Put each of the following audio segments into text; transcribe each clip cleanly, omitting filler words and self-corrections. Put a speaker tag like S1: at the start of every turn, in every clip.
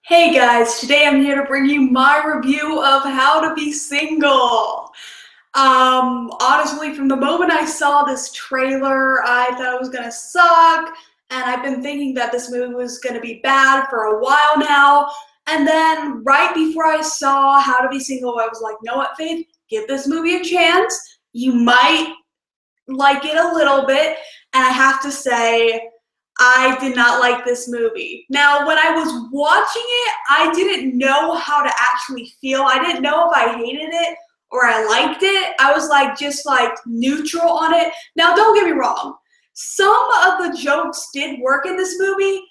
S1: Hey guys, today I'm here to bring you my review of How to Be Single. Honestly, from the moment I saw this trailer, I thought it was gonna suck, and I've been thinking that this movie was gonna be bad for a while now. And then right before I saw How to Be Single, I was like, know what, Faith? Give this movie a chance. You might like it a little bit, and I have to say, I did not like this movie. Now, when I was watching it, I didn't know how to actually feel. I didn't know if I hated it or I liked it. I was like just like neutral on it. Now, don't get me wrong. Some of the jokes did work in this movie,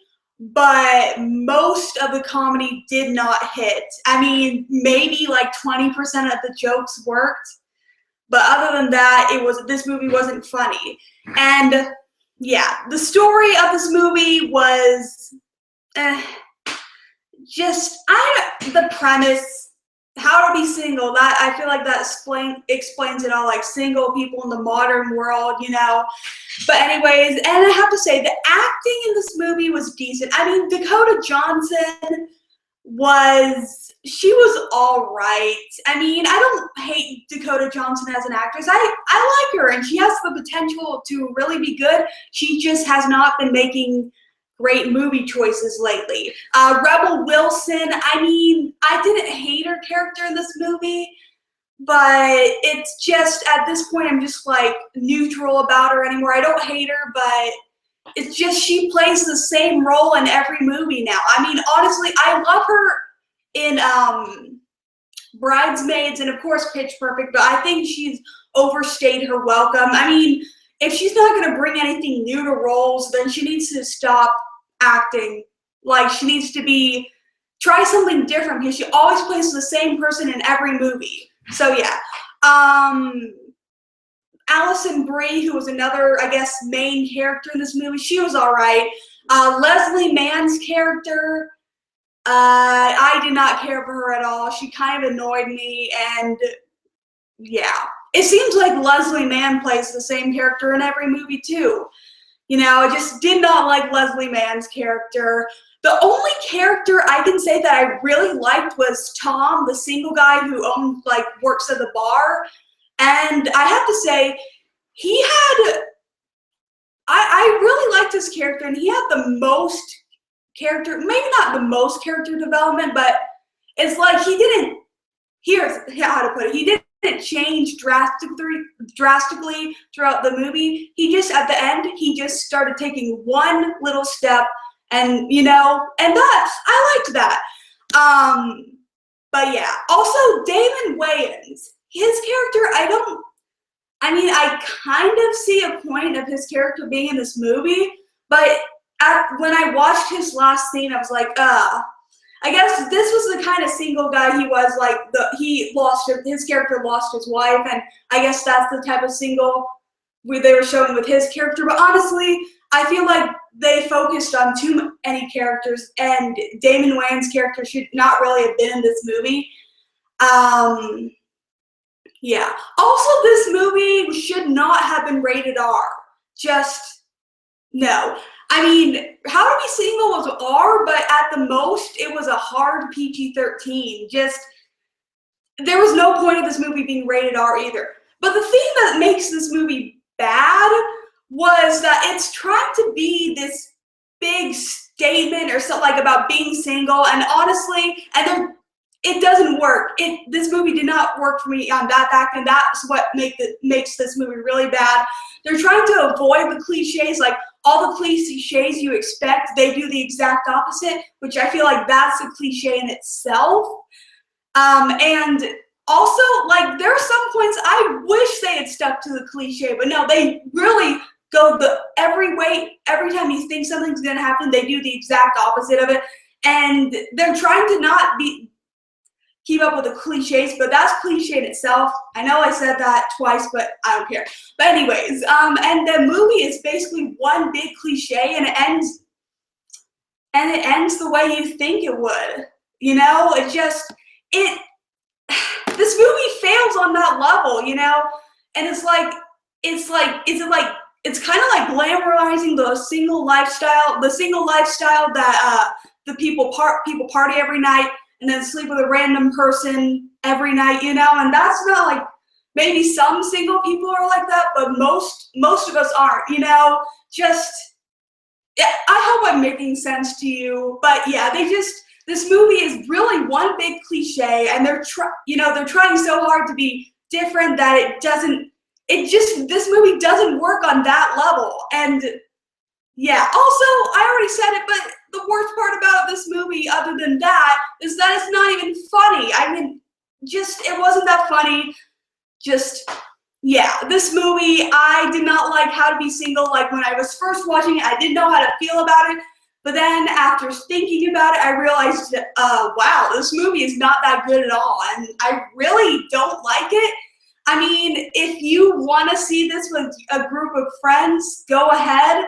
S1: but most of the comedy did not hit. I mean, maybe like 20% of the jokes worked, but other than that, this movie wasn't funny. And yeah, the story of this movie was the premise, how to be single. That I feel like that explains it all. Like single people in the modern world, you know. But anyways, and I have to say the acting in this movie was decent. I mean, Dakota Johnson she was all right. I mean, I don't hate Dakota Johnson as an actress. I like her, and she has the potential to really be good. She just has not been making great movie choices lately. Rebel Wilson, I mean, I didn't hate her character in this movie, but it's just, at this point, I'm just like neutral about her anymore. I don't hate her, but it's just she plays the same role in every movie now. I mean, honestly, I love her in Bridesmaids and, of course, Pitch Perfect, but I think she's overstayed her welcome. I mean, if she's not going to bring anything new to roles, then she needs to stop acting. Like, she needs to try something different, because she always plays the same person in every movie. So, yeah. Alison Brie, who was another, I guess, main character in this movie, she was all right. Leslie Mann's character, I did not care for her at all. She kind of annoyed me, and yeah. It seems like Leslie Mann plays the same character in every movie, too. You know, I just did not like Leslie Mann's character. The only character I can say that I really liked was Tom, the single guy who works at the bar. And I have to say, I really liked his character, and he had the most maybe not the most character development, but it's like here's how to put it, he didn't change drastically throughout the movie. He just, at the end, he just started taking one little step, and, you know, and I liked that. But yeah, also Damon Wayans, his character, I kind of see a point of his character being in this movie, but when I watched his last scene, I was like, I guess this was the kind of single guy he was. Like, his character lost his wife, and I guess that's the type of single they were showing with his character. But honestly, I feel like they focused on too many characters, and Damon Wayans' character should not really have been in this movie. Yeah. Also, this movie should not have been rated R. Just, no. I mean, How to Be Single was R, but at the most, it was a hard PG-13. Just, there was no point of this movie being rated R either. But the thing that makes this movie bad was that it's trying to be this big statement or something like about being single, and honestly, it doesn't work. This movie did not work for me on that fact, and that's what makes this movie really bad. They're trying to avoid the cliches, like all the cliches you expect, they do the exact opposite, which I feel like that's a cliche in itself. And also, like, there are some points I wish they had stuck to the cliche, but no, they really go every time you think something's gonna happen, they do the exact opposite of it. And they're trying to not keep up with the cliches, but that's cliche in itself. I know I said that twice, but I don't care. But anyways, and the movie is basically one big cliche, and it ends the way you think it would. You know, this movie fails on that level, you know? And it's kind of like glamorizing the single lifestyle that the people party every night and then sleep with a random person every night, you know, and that's not like, maybe some single people are like that, but most of us aren't, you know, just, yeah, I hope I'm making sense to you, but yeah, this movie is really one big cliche, and they're trying so hard to be different that this movie doesn't work on that level. And yeah, also, I already said it, but the worst part about this movie, other than that, is that it's not even funny. I mean, it wasn't that funny. Yeah, this movie, I did not like How to Be Single. Like, when I was first watching it, I didn't know how to feel about it. But then after thinking about it, I realized, wow, this movie is not that good at all. And I really don't like it. I mean, if you want to see this with a group of friends, go ahead.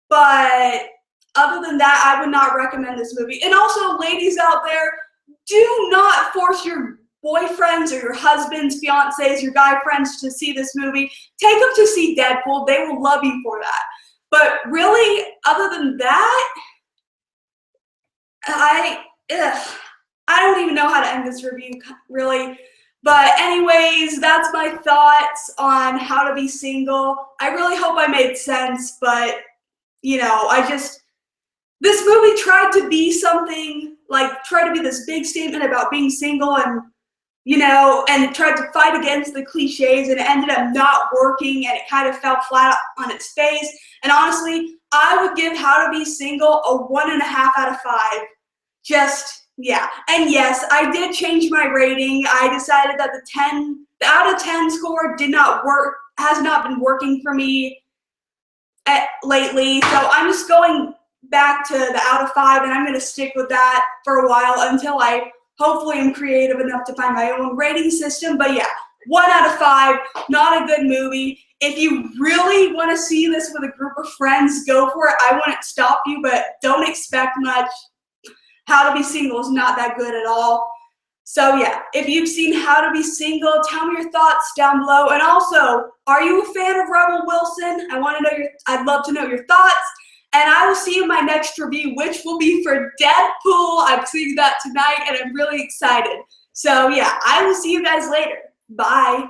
S1: But other than that, I would not recommend this movie. And also, ladies out there, do not force your boyfriends or your husbands, fiancés, your guy friends to see this movie. Take them to see Deadpool. They will love you for that. But really, other than that, I don't even know how to end this review, really. But anyways, that's my thoughts on How to Be Single. I really hope I made sense, but, you know, this movie tried to be something, like, tried to be this big statement about being single and, you know, and tried to fight against the cliches, and it ended up not working, and it kind of fell flat on its face. And honestly, I would give How to Be Single a 1.5 out of 5. Yeah. And yes, I did change my rating. I decided that the out of 10 score has not been working for me lately. So I'm just going back to the out of 5, and I'm going to stick with that for a while until I hopefully am creative enough to find my own rating system. But yeah, 1 out of 5, not a good movie. If you really want to see this with a group of friends, go for it. I wouldn't stop you, but don't expect much. How to Be Single is not that good at all. So yeah, if you've seen How to Be Single, tell me your thoughts down below. And also, are you a fan of Rebel Wilson? I'd love to know your thoughts. And I will see you in my next review, which will be for Deadpool. I'm seeing that tonight, and I'm really excited. So yeah, I will see you guys later. Bye.